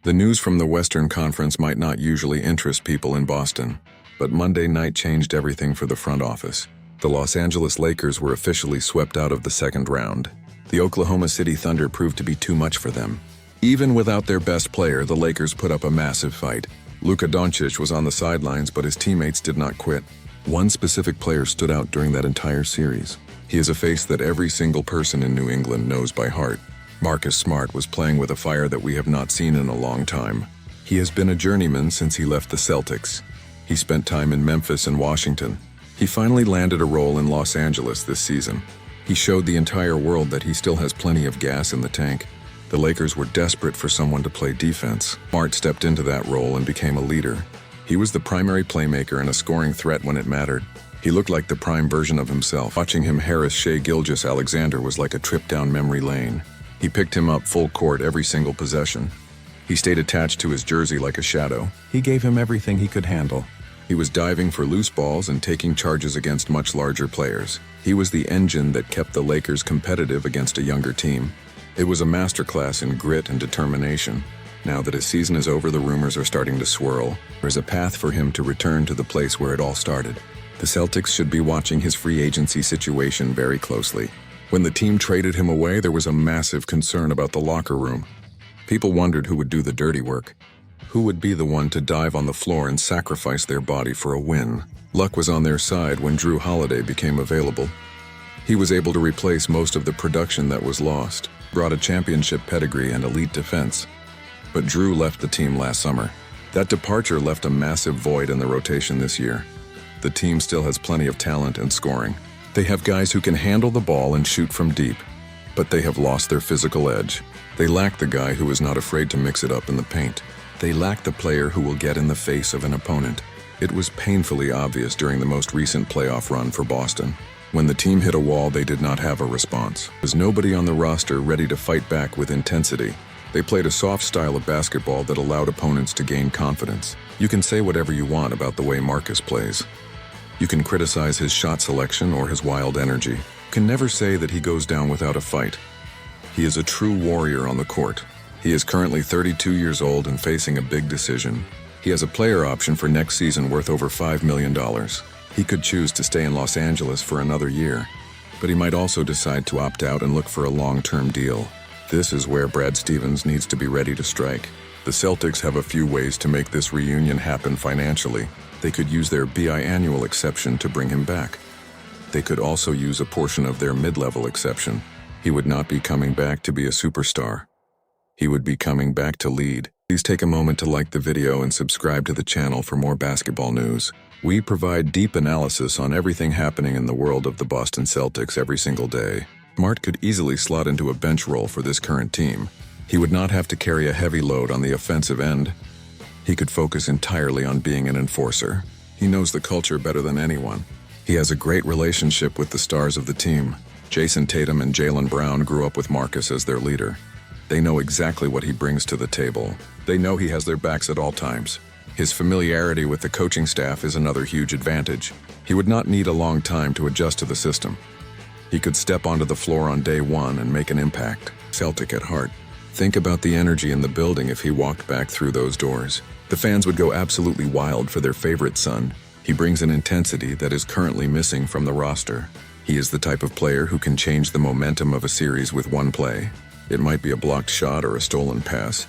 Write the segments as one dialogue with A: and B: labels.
A: The news from the Western Conference might not usually interest people in Boston, but Monday night changed everything for the front office. The Los Angeles Lakers were officially swept out of the second round. The Oklahoma City Thunder proved to be too much for them. Even without their best player, the Lakers put up a massive fight. Luka Doncic was on the sidelines, but his teammates did not quit. One specific player stood out during that entire series. He is a face that every single person in New England knows by heart. Marcus Smart was playing with a fire that we have not seen in a long time. He has been a journeyman since he left the Celtics. He spent time in Memphis and Washington. He finally landed a role in Los Angeles this season. He showed the entire world that he still has plenty of gas in the tank. The Lakers were desperate for someone to play defense. Smart stepped into that role and became a leader. He was the primary playmaker and a scoring threat when it mattered. He looked like the prime version of himself. Watching him harass Shai Gilgeous-Alexander was like a trip down memory lane. He picked him up full court every single possession. He stayed attached to his jersey like a shadow. He gave him everything he could handle. He was diving for loose balls and taking charges against much larger players. He was the engine that kept the Lakers competitive against a younger team. It was a masterclass in grit and determination. Now that his season is over, the rumors are starting to swirl. There's a path for him to return to the place where it all started. The Celtics should be watching his free agency situation very closely. When the team traded him away, there was a massive concern about the locker room. People wondered who would do the dirty work. Who would be the one to dive on the floor and sacrifice their body for a win? Luck was on their side when Jrue Holiday became available. He was able to replace most of the production that was lost, brought a championship pedigree and elite defense. But Jrue left the team last summer. That departure left a massive void in the rotation this year. The team still has plenty of talent and scoring. They have guys who can handle the ball and shoot from deep, but they have lost their physical edge. They lack the guy who is not afraid to mix it up in the paint. They lack the player who will get in the face of an opponent. It was painfully obvious during the most recent playoff run for Boston. When the team hit a wall, they did not have a response. There was nobody on the roster ready to fight back with intensity. They played a soft style of basketball that allowed opponents to gain confidence. You can say whatever you want about the way Marcus plays. You can criticize his shot selection or his wild energy. You can never say that he goes down without a fight. He is a true warrior on the court. He is currently 32 years old and facing a big decision. He has a player option for next season worth over $5 million. He could choose to stay in Los Angeles for another year, but he might also decide to opt out and look for a long-term deal. This is where Brad Stevens needs to be ready to strike. The Celtics have a few ways to make this reunion happen financially. They could use their biannual exception to bring him back. They could also use a portion of their mid-level exception. He would not be coming back to be a superstar. He would be coming back to lead. Please take a moment to like the video and subscribe to the channel for more basketball news. We provide deep analysis on everything happening in the world of the Boston Celtics every single day. Smart could easily slot into a bench role for this current team. He would not have to carry a heavy load on the offensive end. He could focus entirely on being an enforcer. He knows the culture better than anyone. He has a great relationship with the stars of the team. Jason Tatum and Jaylen Brown grew up with Marcus as their leader. They know exactly what he brings to the table. They know he has their backs at all times. His familiarity with the coaching staff is another huge advantage. He would not need a long time to adjust to the system. He could step onto the floor on day one and make an impact. Celtic at heart. Think about the energy in the building if he walked back through those doors. The fans would go absolutely wild for their favorite son. He brings an intensity that is currently missing from the roster. He is the type of player who can change the momentum of a series with one play. It might be a blocked shot or a stolen pass.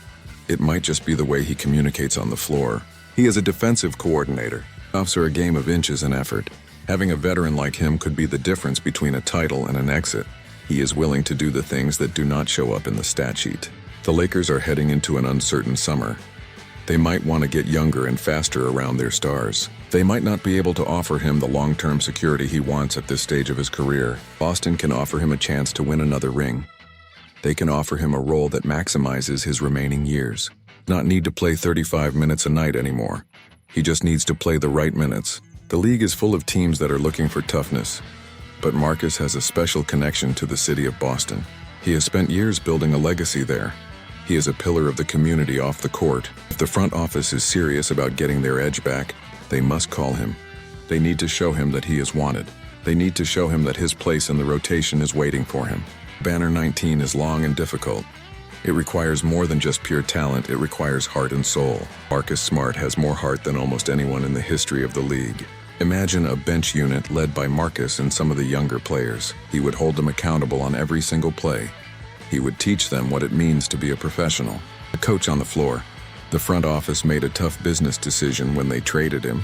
A: It might just be the way he communicates on the floor. He is a defensive coordinator. Playoffs are a game of inches and effort. Having a veteran like him could be the difference between a title and an exit. He is willing to do the things that do not show up in the stat sheet. The Lakers are heading into an uncertain summer. They might want to get younger and faster around their stars. They might not be able to offer him the long-term security he wants at this stage of his career. Boston can offer him a chance to win another ring. They can offer him a role that maximizes his remaining years. Not need to play 35 minutes a night anymore. He just needs to play the right minutes. The league is full of teams that are looking for toughness, but Marcus has a special connection to the city of Boston. He has spent years building a legacy there. He is a pillar of the community off the court. If the front office is serious about getting their edge back, they must call him. They need to show him that he is wanted. They need to show him that his place in the rotation is waiting for him. Banner 19 is long and difficult. It requires more than just pure talent, it requires heart and soul. Marcus Smart has more heart than almost anyone in the history of the league. Imagine a bench unit led by Marcus and some of the younger players. He would hold them accountable on every single play. He would teach them what it means to be a professional. A coach on the floor. The front office made a tough business decision when they traded him.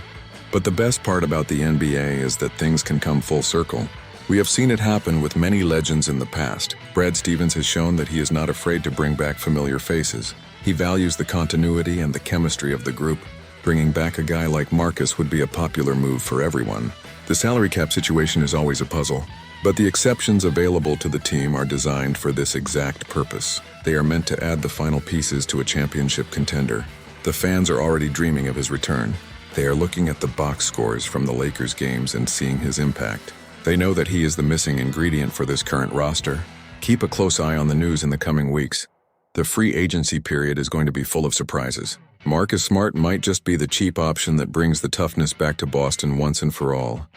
A: But the best part about the NBA is that things can come full circle. We have seen it happen with many legends in the past. Brad Stevens has shown that he is not afraid to bring back familiar faces. He values the continuity and the chemistry of the group. Bringing back a guy like Marcus would be a popular move for everyone. The salary cap situation is always a puzzle, but the exceptions available to the team are designed for this exact purpose. They are meant to add the final pieces to a championship contender. The fans are already dreaming of his return. They are looking at the box scores from the Lakers games and seeing his impact. They know that he is the missing ingredient for this current roster. Keep a close eye on the news in the coming weeks. The free agency period is going to be full of surprises. Marcus Smart might just be the cheap option that brings the toughness back to Boston once and for all.